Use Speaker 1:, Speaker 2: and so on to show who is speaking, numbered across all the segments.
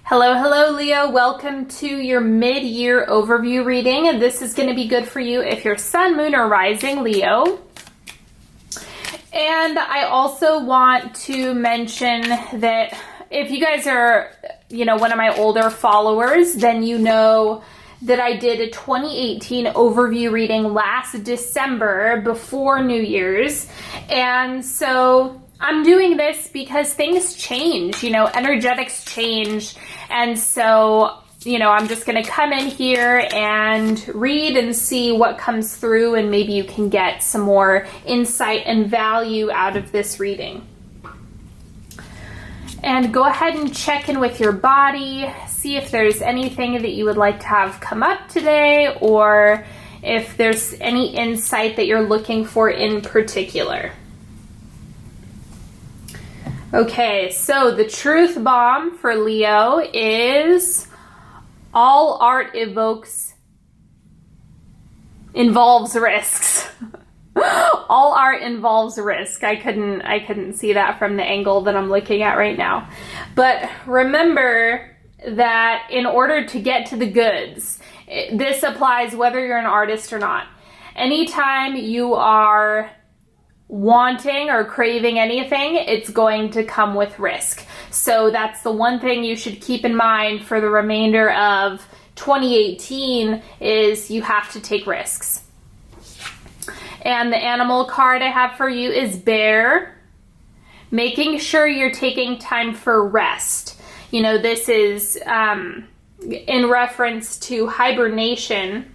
Speaker 1: Hello, hello, Leo. Welcome to your mid-year overview reading. This is going to be good for you if you're sun, moon, or rising Leo. And I also want to mention that if you guys are, one of my older followers, then you know that I did a 2018 overview reading last December before New Year's. And so I'm doing this because things change, energetics change. And so, I'm just going to come in here and read and see what comes through, and maybe you can get some more insight and value out of this reading. And go ahead and check in with your body, see if there's anything that you would like to have come up today, or if there's any insight that you're looking for in particular. Okay, so the truth bomb for Leo is all art involves risks. All art involves risk. I couldn't see that from the angle that I'm looking at right now. But remember that in order to get to the goods, this applies whether you're an artist or not. Anytime you are wanting or craving anything, it's going to come with risk. So that's the one thing you should keep in mind for the remainder of 2018 is you have to take risks. And the animal card I have for you is bear. Making sure you're taking time for rest. This is in reference to hibernation.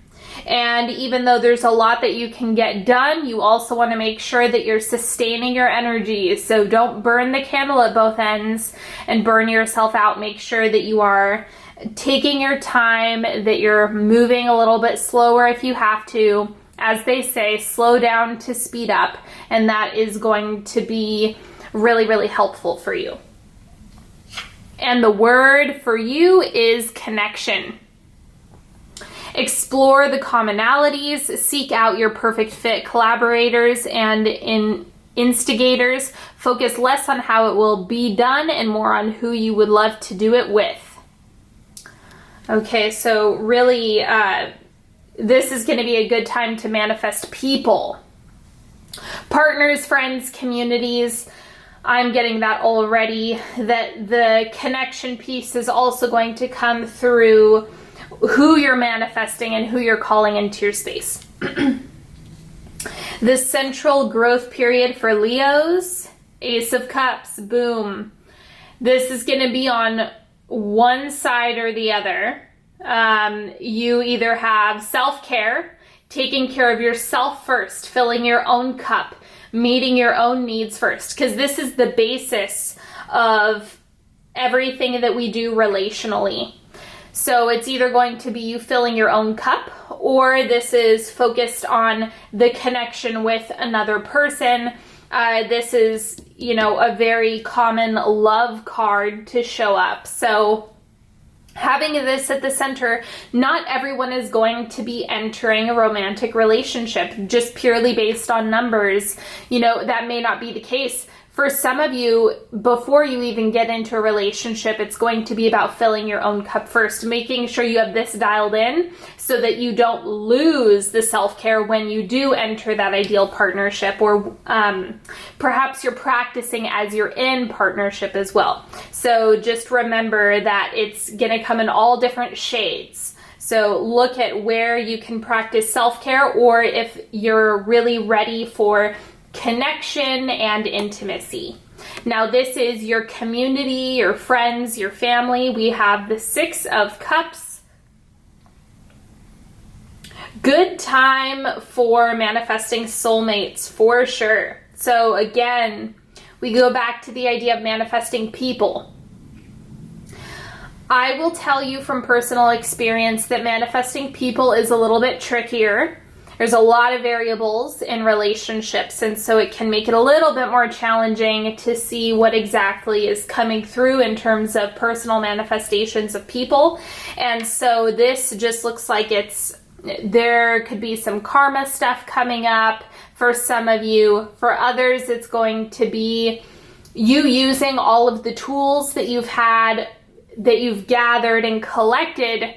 Speaker 1: And even though there's a lot that you can get done, you also want to make sure that you're sustaining your energy. So don't burn the candle at both ends and burn yourself out. Make sure that you are taking your time, that you're moving a little bit slower if you have to. As they say, slow down to speed up, and that is going to be really, really helpful for you. And the word for you is connection. Explore the commonalities, seek out your perfect fit collaborators and instigators. Focus less on how it will be done and more on who you would love to do it with. Okay, so really, this is going to be a good time to manifest people. Partners, friends, communities. I'm getting that already. That the connection piece is also going to come through who you're manifesting and who you're calling into your space. The central growth period for Leos, Ace of Cups, boom. This is going to be on one side or the other. You either have self-care, taking care of yourself first, filling your own cup, meeting your own needs first, because this is the basis of everything that we do relationally. So it's either going to be you filling your own cup, or this is focused on the connection with another person. This is, a very common love card to show up. So having this at the center, not everyone is going to be entering a romantic relationship just purely based on numbers. That may not be the case. For some of you, before you even get into a relationship, it's going to be about filling your own cup first, making sure you have this dialed in so that you don't lose the self-care when you do enter that ideal partnership, or perhaps you're practicing as you're in partnership as well. So just remember that it's going to come in all different shades. So look at where you can practice self-care, or if you're really ready for connection and intimacy. Now this is your community, your friends, your family. We have the Six of Cups. Good time for manifesting soulmates for sure. So again, we go back to the idea of manifesting people. I will tell you from personal experience that manifesting people is a little bit trickier. There's a lot of variables in relationships, and so it can make it a little bit more challenging to see what exactly is coming through in terms of personal manifestations of people. And so this just looks like there could be some karma stuff coming up for some of you. For others, it's going to be you using all of the tools that you've had that you've gathered and collected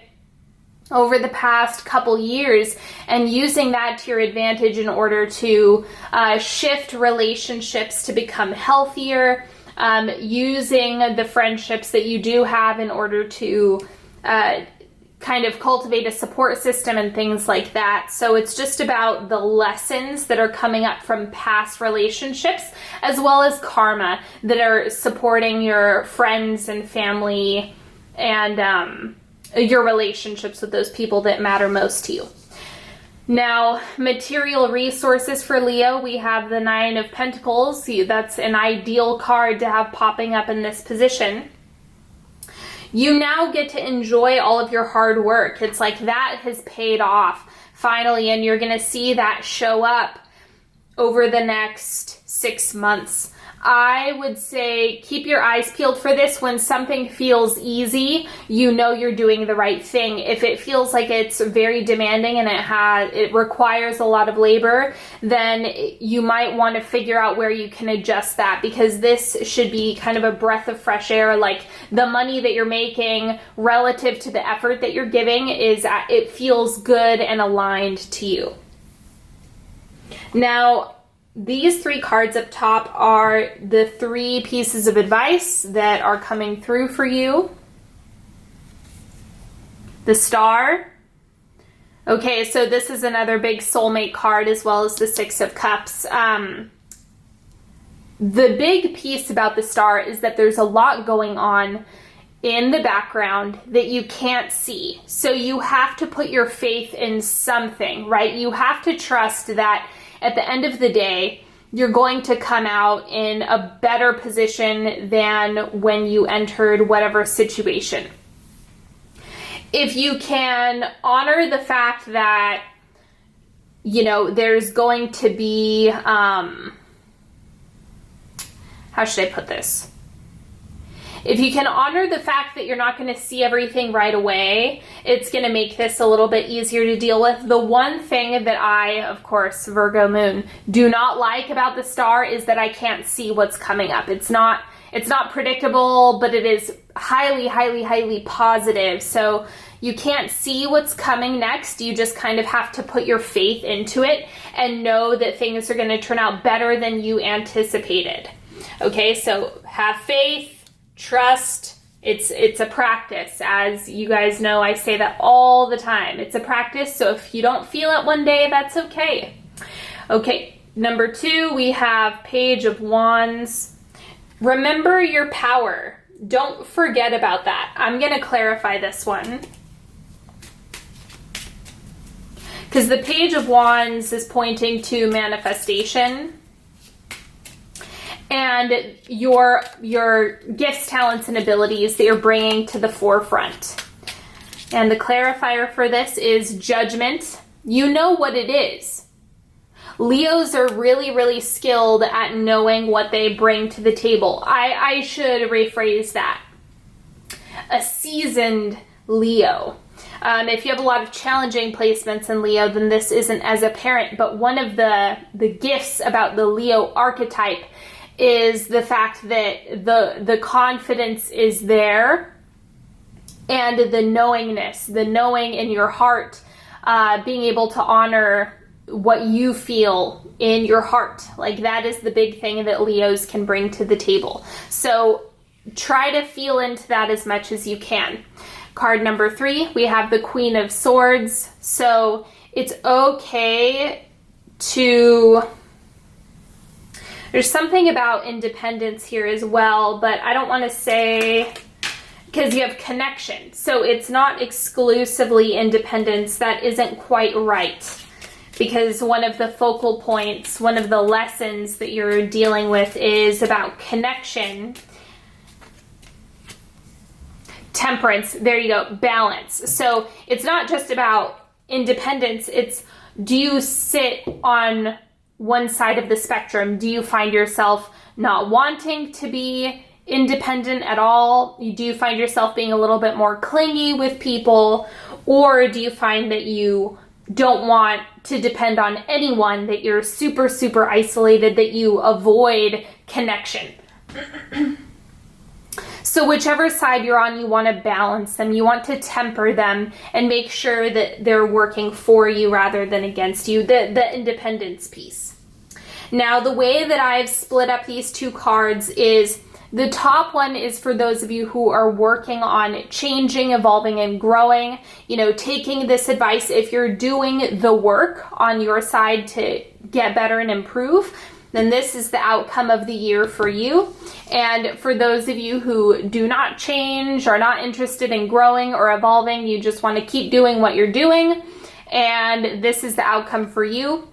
Speaker 1: over the past couple years, and using that to your advantage in order to shift relationships to become healthier, using the friendships that you do have in order to kind of cultivate a support system and things like that. So it's just about the lessons that are coming up from past relationships, as well as karma that are supporting your friends and family and your relationships with those people that matter most to you. Now, material resources for Leo, we have the Nine of Pentacles. That's an ideal card to have popping up in this position. You now get to enjoy all of your hard work. It's like that has paid off finally, and you're going to see that show up over the next 6 months. I would say keep your eyes peeled for this. When something feels easy, you know you're doing the right thing. If it feels like it's very demanding and it requires a lot of labor, then you might want to figure out where you can adjust that, because this should be kind of a breath of fresh air. Like the money that you're making relative to the effort that you're giving it feels good and aligned to you. Now, these 3 cards up top are the 3 pieces of advice that are coming through for you. The Star. Okay, so this is another big soulmate card, as well as the 6 of Cups. The big piece about the Star is that there's a lot going on in the background that you can't see. So you have to put your faith in something, right? You have to trust that at the end of the day, you're going to come out in a better position than when you entered whatever situation. If you can honor the fact that, you know, there's going to be, how should I put this? If you can honor the fact that you're not going to see everything right away, it's going to make this a little bit easier to deal with. The one thing that I, of course, Virgo moon, do not like about the Star is that I can't see what's coming up. It's not predictable, but it is highly, highly, highly positive. So you can't see what's coming next. You just kind of have to put your faith into it and know that things are going to turn out better than you anticipated. Okay, so have faith. Trust. It's a practice. As you guys know, I say that all the time. It's a practice, so if you don't feel it one day, that's okay. Okay, number 2, we have Page of Wands. Remember your power. Don't forget about that. I'm going to clarify this one, because the Page of Wands is pointing to manifestation and your gifts, talents, and abilities that you're bringing to the forefront. And the clarifier for this is judgment. You know what it is. Leos are really, really skilled at knowing what they bring to the table. I should rephrase that. A seasoned Leo. If you have a lot of challenging placements in Leo, then this isn't as apparent, but one of the gifts about the Leo archetype is the fact that the confidence is there, and the knowingness, the knowing in your heart, being able to honor what you feel in your heart. Like that is the big thing that Leos can bring to the table. So try to feel into that as much as you can. Card number 3, we have the Queen of Swords. So it's okay to... There's something about independence here as well, but I don't want to say, because you have connection. So it's not exclusively independence. That isn't quite right, because one of the focal points, one of the lessons that you're dealing with is about connection. Temperance, there you go, balance. So it's not just about independence, it's, do you sit on one side of the spectrum? Do you find yourself not wanting to be independent at all? Do you find yourself being a little bit more clingy with people? Or do you find that you don't want to depend on anyone, that you're super, super isolated, that you avoid connection? So whichever side you're on, you want to balance them. You want to temper them and make sure that they're working for you rather than against you, the independence piece. Now, the way that I've split up these two cards is the top one is for those of you who are working on changing, evolving, and growing, you know, taking this advice. If you're doing the work on your side to get better and improve, then this is the outcome of the year for you. And for those of you who do not change, are not interested in growing or evolving, you just want to keep doing what you're doing, and this is the outcome for you.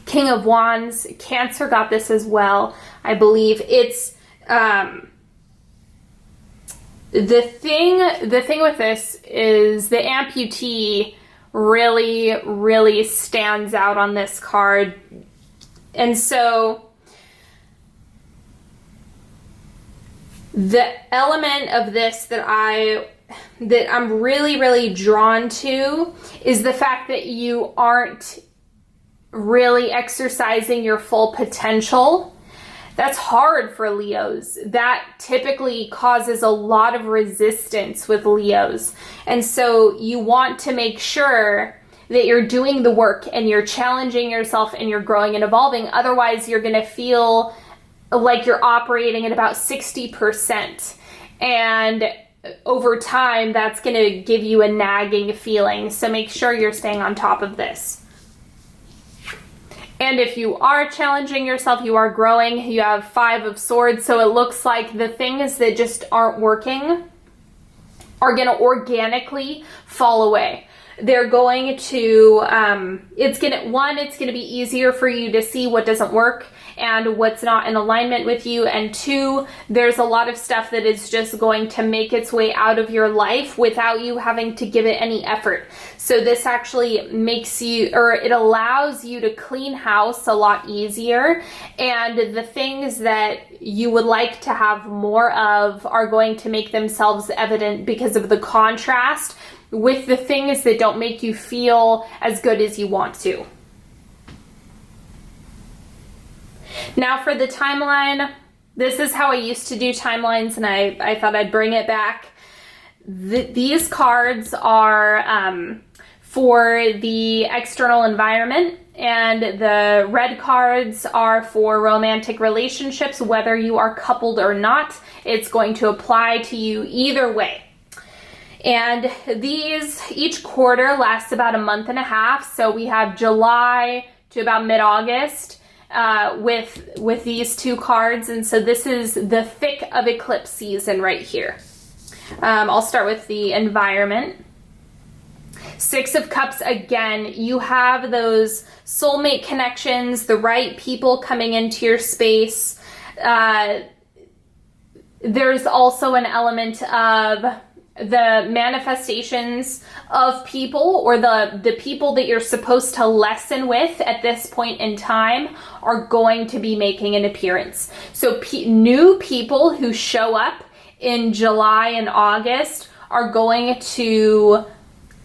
Speaker 1: King of Wands, Cancer got this as well, I believe. It's the thing with this is the amputee really stands out on this card. And so the element of this that I'm really drawn to is the fact that you aren't really exercising your full potential. That's hard for Leos. That typically causes a lot of resistance with Leos. And so you want to make sure that you're doing the work and you're challenging yourself and you're growing and evolving. Otherwise, you're going to feel like you're operating at about 60%. And over time, that's going to give you a nagging feeling. So make sure you're staying on top of this. And if you are challenging yourself, you are growing, you have 5 of Swords, so it looks like the things that just aren't working are going to organically fall away. They're going to, it's going to be easier for you to see what doesn't work and what's not in alignment with you. And 2, there's a lot of stuff that is just going to make its way out of your life without you having to give it any effort. So this actually makes you, or it allows you to clean house a lot easier. And the things that you would like to have more of are going to make themselves evident because of the contrast with the things that don't make you feel as good as you want to. Now for the timeline, this is how I used to do timelines, and I thought I'd bring it back. These cards are for the external environment, and the red cards are for romantic relationships. Whether you are coupled or not, it's going to apply to you either way. And these, each quarter lasts about a month and a half. So we have July to about mid-August with these two cards. And so this is the thick of eclipse season right here. I'll start with the environment. 6 of Cups, again, you have those soulmate connections, the right people coming into your space. There's also an element of the manifestations of people, or the people that you're supposed to lessen with at this point in time are going to be making an appearance. So new people who show up in July and August are going to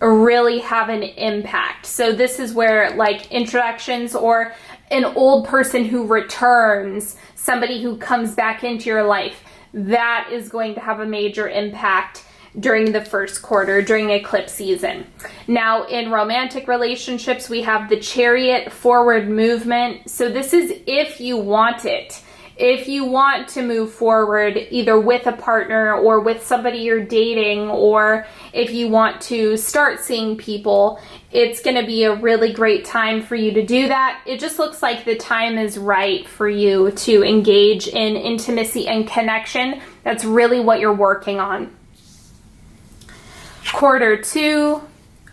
Speaker 1: really have an impact. So this is where, like, introductions or an old person who returns, somebody who comes back into your life, that is going to have a major impact during the first quarter, during eclipse season. Now, in romantic relationships, we have the Chariot, forward movement. So this is if you want it. If you want to move forward, either with a partner or with somebody you're dating, or if you want to start seeing people, it's going to be a really great time for you to do that. It just looks like the time is right for you to engage in intimacy and connection. That's really what you're working on. Quarter 2,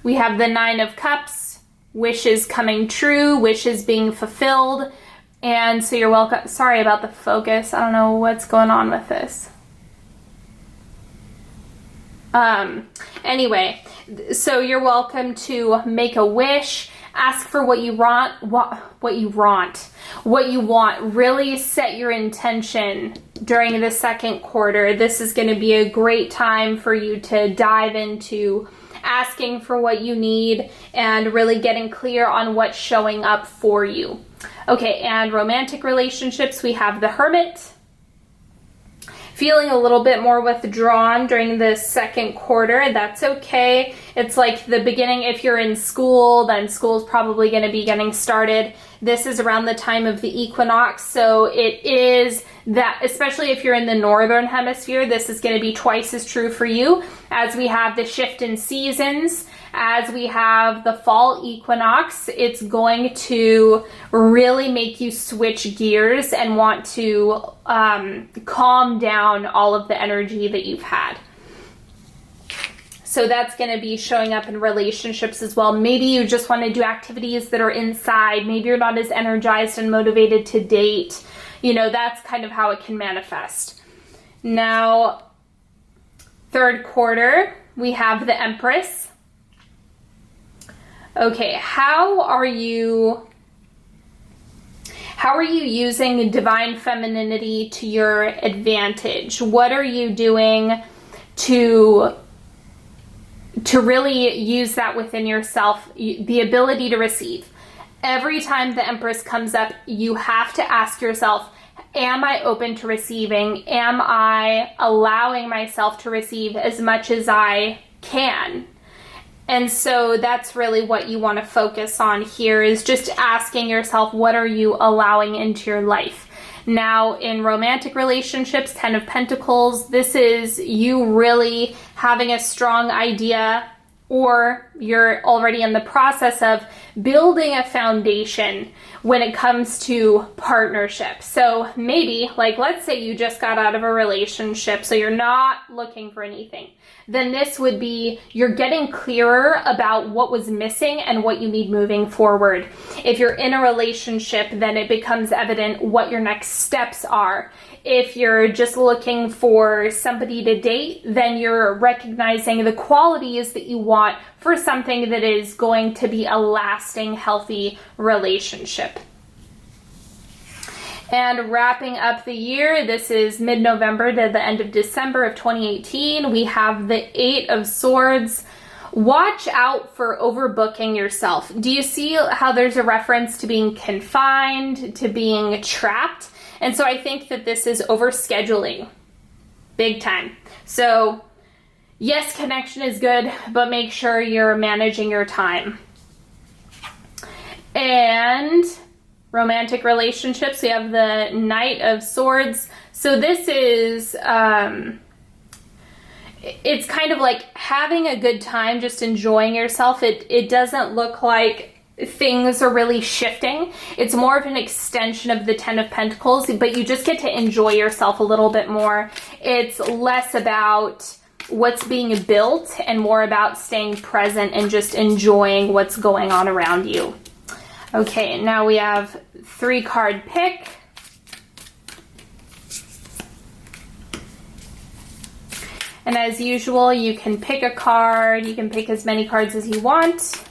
Speaker 1: we have the 9 of Cups, wishes coming true, wishes being fulfilled. And so you're welcome. Sorry about the focus. I don't know what's going on with this. Anyway, so you're welcome to make a wish, ask for what you want, what you want. Really set your intention during the second quarter. This is going to be a great time for you to dive into asking for what you need and really getting clear on what's showing up for you. Okay, and romantic relationships, we have the Hermit, feeling a little bit more withdrawn during the second quarter, that's okay. It's like the beginning. If you're in school, then school's probably going to be getting started. This is around the time of the equinox, so it is that, especially if you're in the northern hemisphere, this is going to be twice as true for you, as we have the shift in seasons, as we have the fall equinox. It's going to really make you switch gears and want to calm down all of the energy that you've had. So that's going to be showing up in relationships as well. Maybe you just want to do activities that are inside. Maybe you're not as energized and motivated to date. You know, that's kind of how it can manifest. Now, third quarter, we have the Empress. Okay, how are you using divine femininity to your advantage? What are you doing to really use that within yourself, the ability to receive? Every time the Empress comes up, you have to ask yourself, am I open to receiving? Am I allowing myself to receive as much as I can? And so that's really what you want to focus on here, is just asking yourself, what are you allowing into your life? Now, in romantic relationships, 10 of Pentacles, this is you really having a strong idea, or you're already in the process of building a foundation when it comes to partnership. So maybe, like, let's say you just got out of a relationship, so you're not looking for anything. Then this would be, you're getting clearer about what was missing and what you need moving forward. If you're in a relationship, then it becomes evident what your next steps are. If you're just looking for somebody to date, then you're recognizing the qualities that you want for something that is going to be a lasting, healthy relationship. And wrapping up the year, this is mid-November to the end of December of 2018, we have the 8 of Swords. Watch out for overbooking yourself. Do you see how there's a reference to being confined, to being trapped? And so I think that this is overscheduling, big time. So yes, connection is good, but make sure you're managing your time. And romantic relationships, we have the Knight of Swords. So this is, it's kind of like having a good time, just enjoying yourself. It doesn't look like things are really shifting. It's more of an extension of the 10 of Pentacles, but you just get to enjoy yourself a little bit more. It's less about what's being built and more about staying present and just enjoying what's going on around you. Okay, now we have 3-card pick. And as usual, you can pick a card. You can pick as many cards as you want.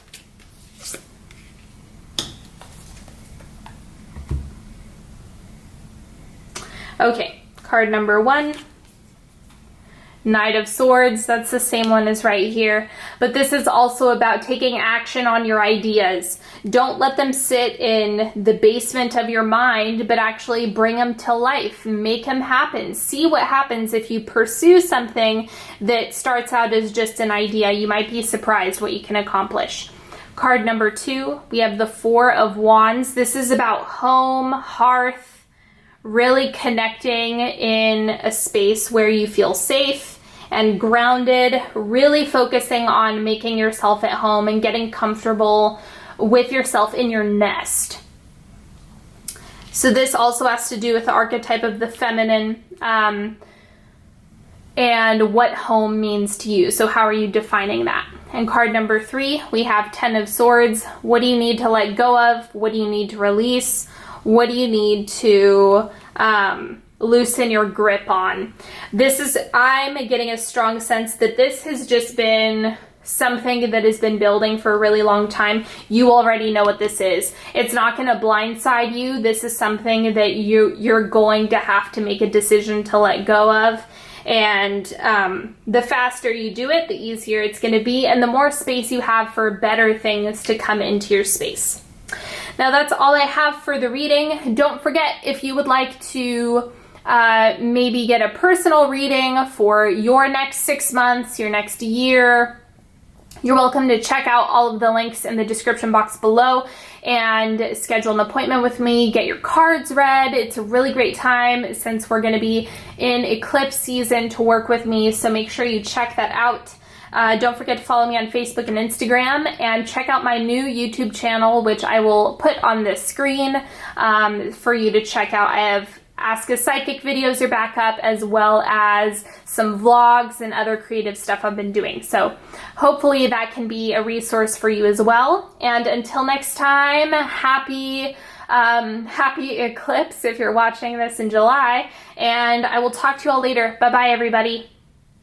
Speaker 1: Okay, card number 1. Knight of Swords, that's the same one as right here. But this is also about taking action on your ideas. Don't let them sit in the basement of your mind, but actually bring them to life. Make them happen. See what happens if you pursue something that starts out as just an idea. You might be surprised what you can accomplish. Card number 2, we have the 4 of Wands. This is about home, hearth, really connecting in a space where you feel safe and grounded, really focusing on making yourself at home and getting comfortable with yourself in your nest. So this also has to do with the archetype of the feminine and what home means to you. So how are you defining that? And card number 3, we have 10 of Swords. What do you need to let go of? What do you need to release? What do you need to loosen your grip on? This is, I'm getting a strong sense that this has just been something that has been building for a really long time. You already know what this is. It's not going to blindside you. This is something that you're going to have to make a decision to let go of. And the faster you do it, the easier it's going to be, and the more space you have for better things to come into your space. Now that's all I have for the reading. Don't forget, if you would like to maybe get a personal reading for your next 6 months, your next year, you're welcome to check out all of the links in the description box below and schedule an appointment with me, get your cards read. It's a really great time since we're going to be in eclipse season to work with me, so make sure you check that out. Don't forget to follow me on Facebook and Instagram, and check out my new YouTube channel, which I will put on the screen for you to check out. I have Ask a Psychic videos are back up, as well as some vlogs and other creative stuff I've been doing. So hopefully that can be a resource for you as well. And until next time, happy eclipse if you're watching this in July, and I will talk to you all later. Bye bye, everybody.